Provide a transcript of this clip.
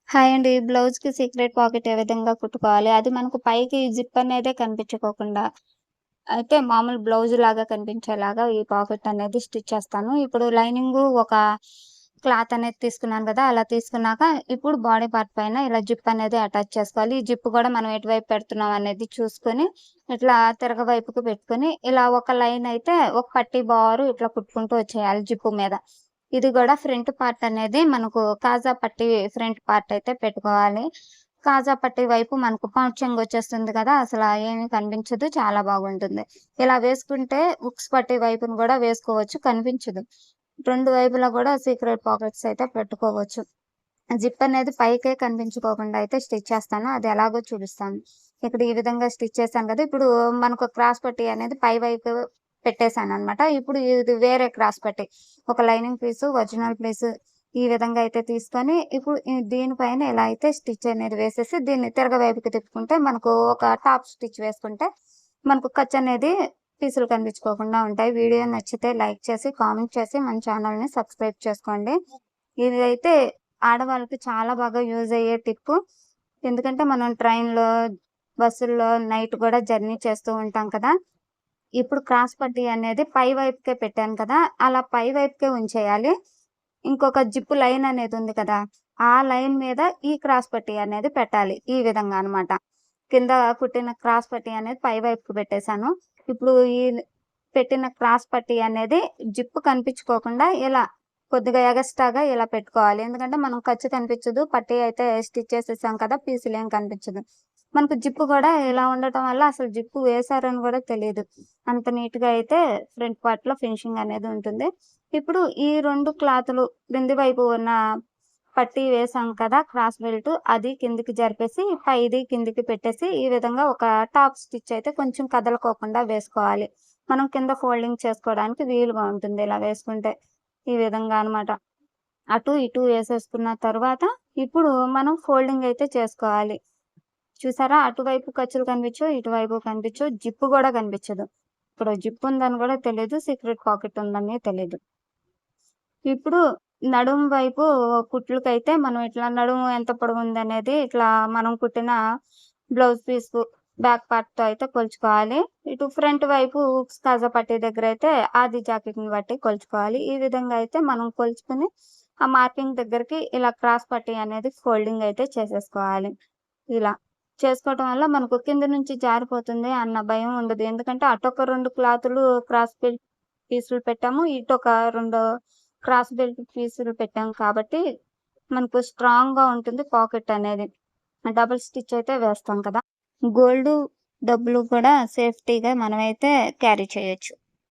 Hi అండి. బ్లౌజ్‌కి secret pocket ఏ విధంగా కుట్టుకోవాలి? అది మనకు పైకి జిప్ అనేదే కనిపించుకోకుండా, అయితే మామూలు బ్లౌజ్‌లాగా కనిపించేలాగా ఈ పాకెట్ అనేది స్టిచ్ చేస్తాను. ఇప్పుడు లైనింగు ఒక క్లాత్ అనేది తీసుకున్నాను గదా! అలా తీసుకున్నాక ఇప్పుడు బాడీ పార్ట్ పైన ఇలా జిప్ అనేది అటాచ్ చేసుకోవాలి. ఈ జిప్ గూడా మనం ఎటువైపు పెడుతున్నాం అనేది చూసుకొని, ఇట్లా తిరగవైపుకు పెట్టుకొని, ఇలా ఒక లైన్ అయితే ఒక పట్టీ బారు ఇట్లా కుట్టుకుంటూ వచ్చేయాలి జిప్ మీద. ఇది గూడా ఫ్రంట్ పార్ట్ అనేది మనకు కాజా పట్టీ ఫ్రంట్ పార్ట్ అయితే పెట్టుకోవాలి. కాజా పట్టీ వైపు మనకు పౌచ్ వచ్చేస్తుంది కదా! ఏమి కనిపించదు. చాలా బాగుంటుంది. ఇలా వేసుకుంటే ఉక్స్ పట్టీ వైపున గూడా వేసుకోవచ్చు. కనిపించదు. 2 వైపులా గూడా సీక్రెట్ పాకెట్స్ అయితే పెట్టుకోవచ్చు. జిప్ అనేది పైకే కనిపించుకోకుండా అయితే స్టిచ్ చేస్తాను. అది ఎలాగో చూపిస్తాను. ఇక్కడ ఈ విధంగా స్టిచ్ చేశాను కదా! ఇప్పుడు మనకు క్రాస్ పట్టీ అనేది పై వైపు పెట్టేసాననమాట. ఇప్పుడు ఇది వేరే క్రాస్ పట్టీ. ఒక లైనింగ్ పీసు, ఒరిజినల్ పీసు ఈ విధంగా అయితే తీసుకొని ఇప్పుడు దీనిపైన ఇలా అయితే స్టిచ్ అనేది వేసేసి దీన్ని తిరగవైపుకి తిప్పుకుంటే మనకు ఒక టాప్ స్టిచ్ వేసుకుంటే మనకు ఖర్చనేది పీసులు కనిపించుకోకుండా ఉంటాయి. వీడియో నచ్చితే లైక్ చేసి, కామెంట్ చేసి మన ఛానల్‌ని సబ్స్క్రైబ్ చేసుకోండి. ఇదైతే ఆడవాళ్ళకి చాలా బాగా యూజ్ అయ్యే టిప్పు. ఎందుకంటే మనం ట్రైన్‌లో, బస్సుల్లో నైట్ గూడా జర్నీ చేస్తూ ఉంటాం కదా! ఇప్పుడు క్రాస్ పట్టీ అనేది పై వైపుకే పెట్టాను కదా! అలా పై వైపుకే ఉంచేయాలి. ఇంకొక జిప్ లైన్ అనేది ఉంది కదా! ఆ లైన్ మీద ఈ క్రాస్ పట్టీ అనేది పెట్టాలి. ఈ విధంగా అన్నమాట. కింద కుట్టిన క్రాస్ పట్టీ అనేది పై వైపుకి పెట్టేసాను. ఇప్పుడు ఈ పెట్టిన క్రాస్ పట్టీ అనేది జిప్ కనిపించుకోకుండా ఇలా కొద్దిగా ఎగస్ట్రాగా ఇలా పెట్టుకోవాలి. ఎందుకంటే మనం ఖర్చు కనిపించదు. పట్టీ అయితే స్టిచ్ చేసేసాం కదా! పీసులేం కనిపించదు. మనకు జిప్ గూడా ఇలా ఉండటం వల్ల అసలు జిప్ వేశారని గూడా తెలీదు. అంత నీట్‌గా అయితే ఫ్రంట్ పార్ట్‌లో ఫినిషింగ్ అనేది ఉంటుంది. ఇప్పుడు ఈ 2 క్లాతులు క్రింది వైపు ఉన్న పట్టీ వేసాం కదా! క్రాస్ బెల్ట్ అది కిందికి జరిపేసి, పైది కిందికి పెట్టేసి, ఈ విధంగా ఒక టాప్ స్టిచ్ అయితే కొంచెం కదలకోకుండా వేసుకోవాలి. మనం కింద ఫోల్డింగ్ చేసుకోవడానికి వీలుగా ఉంటుంది ఇలా వేసుకుంటే. ఈ విధంగా అనమాట. అటు ఇటు వేసేసుకున్న తర్వాత, ఇప్పుడు మనం ఫోల్డింగ్ అయితే చేసుకోవాలి. చూసారా? అటువైపు ఖర్చులు కనిపించవు, ఇటువైపు కనిపించవు. జిప్ గూడా కనిపించదు. ఇప్పుడు జిప్ ఉందని గూడా తెలీదు. సీక్రెట్ పాకెట్ ఉందని తెలీదు. ఇప్పుడు నడుము వైపు కుట్లకైతే మనం ఇట్లా నడుము ఎంత పొడవుందనేది ఇట్లా మనం కుట్టిన బ్లౌజ్ పీస్‌కు బ్యాక్ పార్ట్‌తో అయితే కొలుచుకోవాలి. ఇటు ఫ్రంట్ వైపు హుక్స్ కాజా పట్టీ దగ్గరైతే ఆది జాకెట్‌ని బట్టి కొలుచుకోవాలి. ఈ విధంగా అయితే మనం కొలుచుకొని ఆ మార్కింగ్ దగ్గరికి ఇలా క్రాస్ పట్టీ అనేది ఫోల్డింగ్ అయితే చేసేసుకోవాలి. ఇలా చేసుకోవటం వల్ల మనకు కింద నుంచి జారిపోతుంది అన్న భయం ఉండదు. ఎందుకంటే అటొక 2 క్లాతులు క్రాస్ బెల్ట్ పీసులు పెట్టాము. ఇటొక 2 క్రాస్ బెల్ట్ పీసులు పెట్టాం కాబట్టి, మనకు స్ట్రాంగ్‌గా ఉంటుంది పాకెట్ అనేది. డబుల్ స్టిచ్ అయితే వేస్తాం కదా! గోల్డు, డబ్బులు కూడా సేఫ్టీగా మనమైతే క్యారీ చేయొచ్చు.